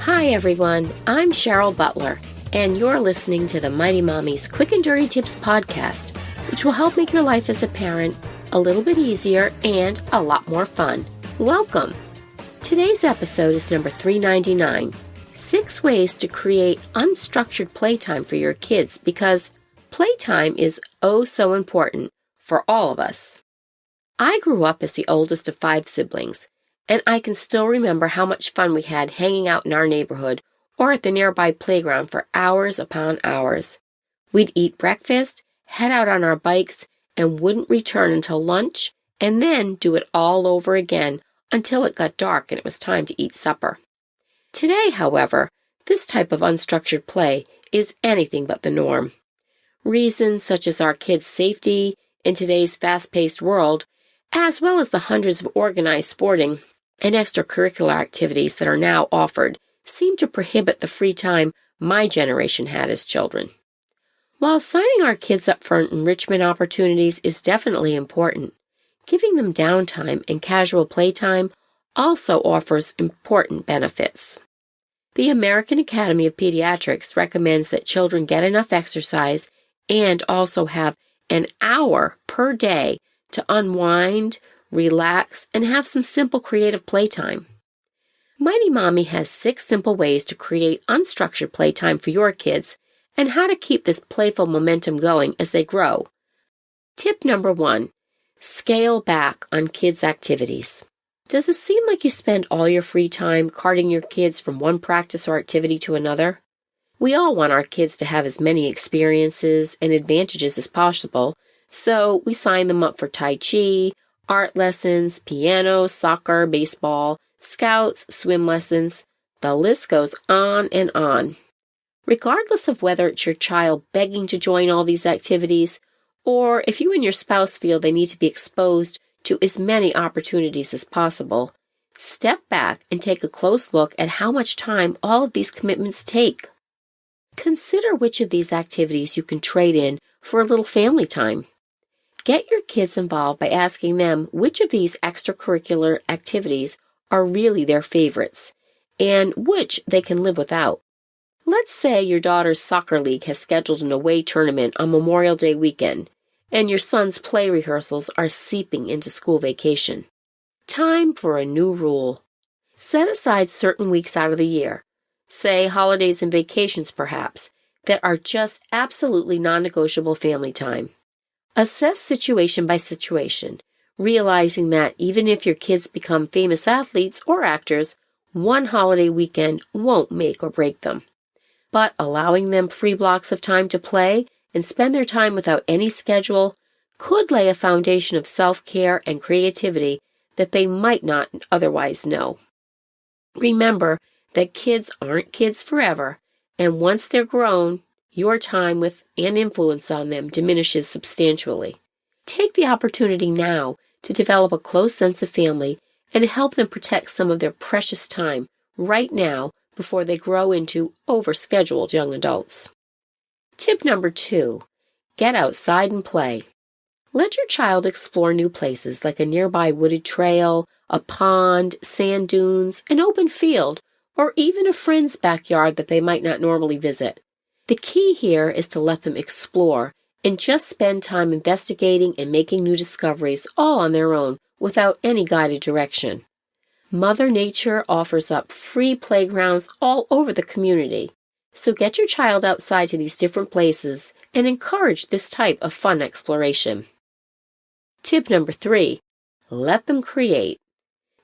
Hi everyone, I'm Cheryl Butler, and you're listening to the Mighty Mommy's Quick and Dirty Tips podcast, which will help make your life as a parent a little bit easier and a lot more fun. Welcome! Today's episode is number 399, 6 ways to create unstructured playtime for your kids, because playtime is oh so important for all of us. I grew up as the oldest of 5 siblings, and I can still remember how much fun we had hanging out in our neighborhood or at the nearby playground for hours upon hours. We'd eat breakfast, head out on our bikes, and wouldn't return until lunch, and then do it all over again until it got dark and it was time to eat supper. Today, however, this type of unstructured play is anything but the norm. Reasons such as our kids' safety in today's fast-paced world, as well as the hundreds of organized sporting and extracurricular activities that are now offered, seem to prohibit the free time my generation had as children. While signing our kids up for enrichment opportunities is definitely important, giving them downtime and casual playtime also offers important benefits. The American Academy of Pediatrics recommends that children get enough exercise and also have an hour per day to unwind, relax, and have some simple creative playtime. Mighty Mommy has 6 simple ways to create unstructured playtime for your kids and how to keep this playful momentum going as they grow. Tip number 1, scale back on kids' activities. Does it seem like you spend all your free time carting your kids from one practice or activity to another? We all want our kids to have as many experiences and advantages as possible, so we sign them up for Tai Chi, art lessons, piano, soccer, baseball, scouts, swim lessons. The list goes on and on. Regardless of whether it's your child begging to join all these activities, or if you and your spouse feel they need to be exposed to as many opportunities as possible, step back and take a close look at how much time all of these commitments take. Consider which of these activities you can trade in for a little family time. Get your kids involved by asking them which of these extracurricular activities are really their favorites, and which they can live without. Let's say your daughter's soccer league has scheduled an away tournament on Memorial Day weekend, and your son's play rehearsals are seeping into school vacation. Time for a new rule. Set aside certain weeks out of the year, say holidays and vacations perhaps, that are just absolutely non-negotiable family time. Assess situation by situation, realizing that even if your kids become famous athletes or actors, one holiday weekend won't make or break them. But allowing them free blocks of time to play and spend their time without any schedule could lay a foundation of self-care and creativity that they might not otherwise know. Remember that kids aren't kids forever, and once they're grown, your time with and influence on them diminishes substantially. Take the opportunity now to develop a close sense of family and help them protect some of their precious time right now before they grow into overscheduled young adults. Tip number 2, get outside and play. Let your child explore new places like a nearby wooded trail, a pond, sand dunes, an open field, or even a friend's backyard that they might not normally visit. The key here is to let them explore and just spend time investigating and making new discoveries all on their own without any guided direction. Mother Nature offers up free playgrounds all over the community, so get your child outside to these different places and encourage this type of fun exploration. Tip number 3, let them create.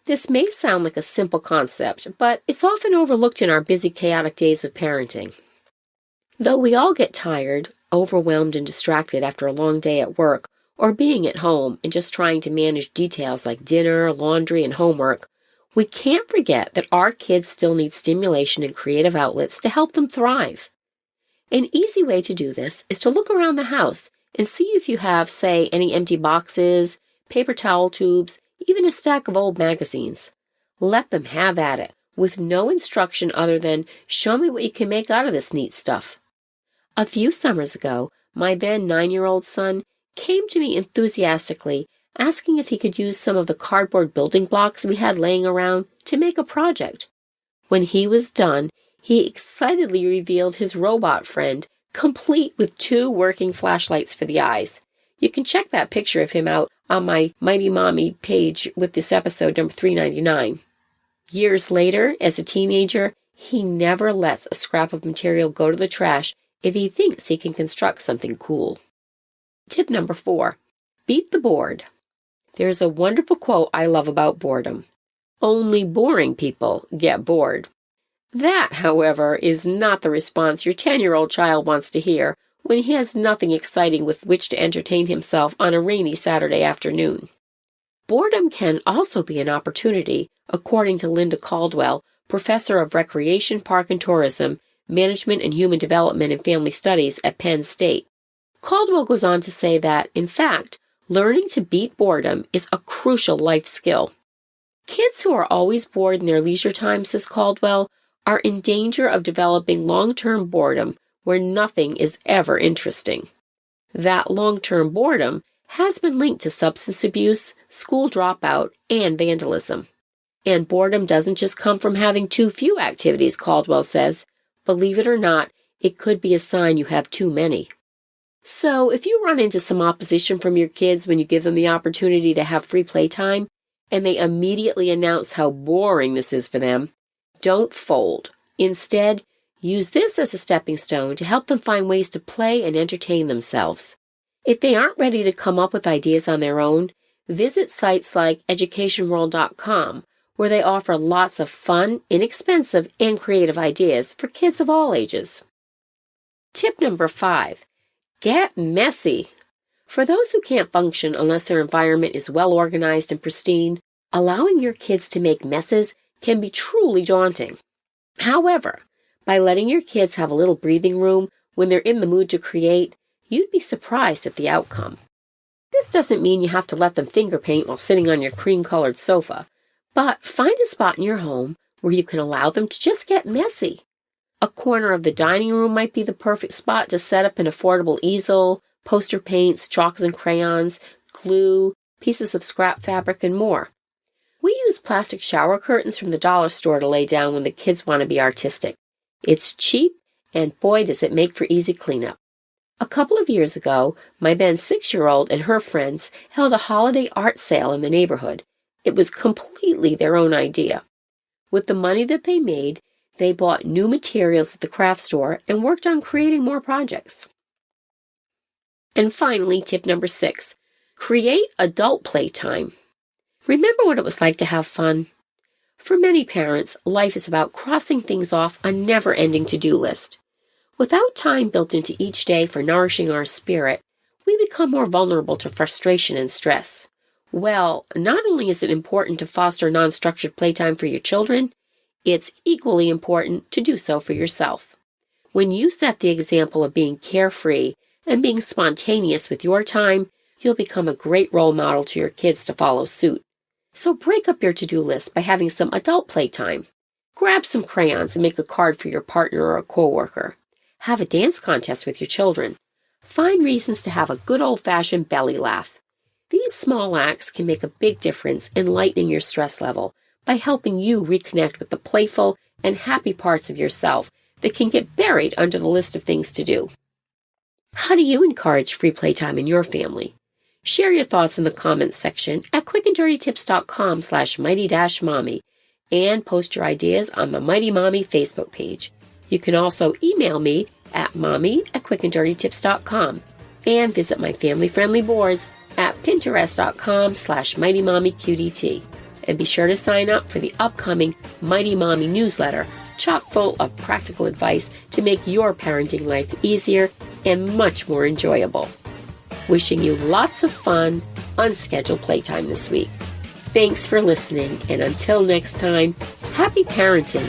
This may sound like a simple concept, but it's often overlooked in our busy, chaotic days of parenting. Though we all get tired, overwhelmed, and distracted after a long day at work or being at home and just trying to manage details like dinner, laundry, and homework, we can't forget that our kids still need stimulation and creative outlets to help them thrive. An easy way to do this is to look around the house and see if you have, say, any empty boxes, paper towel tubes, even a stack of old magazines. Let them have at it, with no instruction other than, show me what you can make out of this neat stuff. A few summers ago, my then 9-year-old son came to me enthusiastically, asking if he could use some of the cardboard building blocks we had laying around to make a project. When he was done, he excitedly revealed his robot friend, complete with 2 working flashlights for the eyes. You can check that picture of him out on my Mighty Mommy page with this episode number 399. Years later, as a teenager, he never lets a scrap of material go to the trash if he thinks he can construct something cool. Tip number 4, beat the bored. There's a wonderful quote I love about boredom. Only boring people get bored. That, however, is not the response your 10-year-old child wants to hear when he has nothing exciting with which to entertain himself on a rainy Saturday afternoon. Boredom can also be an opportunity, according to Linda Caldwell, professor of Recreation, Park and Tourism, Management and Human Development and Family Studies at Penn State. Caldwell goes on to say that, in fact, learning to beat boredom is a crucial life skill. Kids who are always bored in their leisure time, says Caldwell, are in danger of developing long-term boredom where nothing is ever interesting. That long-term boredom has been linked to substance abuse, school dropout, and vandalism. And boredom doesn't just come from having too few activities, Caldwell says. Believe it or not, it could be a sign you have too many. So if you run into some opposition from your kids when you give them the opportunity to have free playtime, and they immediately announce how boring this is for them, don't fold. Instead, use this as a stepping stone to help them find ways to play and entertain themselves. If they aren't ready to come up with ideas on their own, visit sites like educationworld.com, where they offer lots of fun, inexpensive, and creative ideas for kids of all ages. Tip number 5, get messy. For those who can't function unless their environment is well organized and pristine, allowing your kids to make messes can be truly daunting. However, by letting your kids have a little breathing room when they're in the mood to create, you'd be surprised at the outcome. This doesn't mean you have to let them finger paint while sitting on your cream-colored sofa, but find a spot in your home where you can allow them to just get messy. A corner of the dining room might be the perfect spot to set up an affordable easel, poster paints, chalks and crayons, glue, pieces of scrap fabric, and more. We use plastic shower curtains from the dollar store to lay down when the kids want to be artistic. It's cheap, and boy does it make for easy cleanup. A couple of years ago, my then 6-year-old and her friends held a holiday art sale in the neighborhood. It was completely their own idea. With the money that they made, they bought new materials at the craft store and worked on creating more projects. And finally, tip number 6, create adult playtime. Remember what it was like to have fun? For many parents, life is about crossing things off a never-ending to-do list. Without time built into each day for nourishing our spirit, we become more vulnerable to frustration and stress. Well, not only is it important to foster non-structured playtime for your children, it's equally important to do so for yourself. When you set the example of being carefree and being spontaneous with your time, you'll become a great role model to your kids to follow suit. So break up your to-do list by having some adult playtime. Grab some crayons and make a card for your partner or a coworker. Have a dance contest with your children. Find reasons to have a good old-fashioned belly laugh. These small acts can make a big difference in lightening your stress level by helping you reconnect with the playful and happy parts of yourself that can get buried under the list of things to do. How do you encourage free playtime in your family? Share your thoughts in the comments section at quickanddirtytips.com/mighty-mommy and post your ideas on the Mighty Mommy Facebook page. You can also email me at mommy@quickanddirtytips.com and visit my family-friendly boards at pinterest.com/mightymommyqdt. And be sure to sign up for the upcoming Mighty Mommy newsletter, chock full of practical advice to make your parenting life easier and much more enjoyable. Wishing you lots of fun, unscheduled playtime this week. Thanks for listening, and until next time, happy parenting.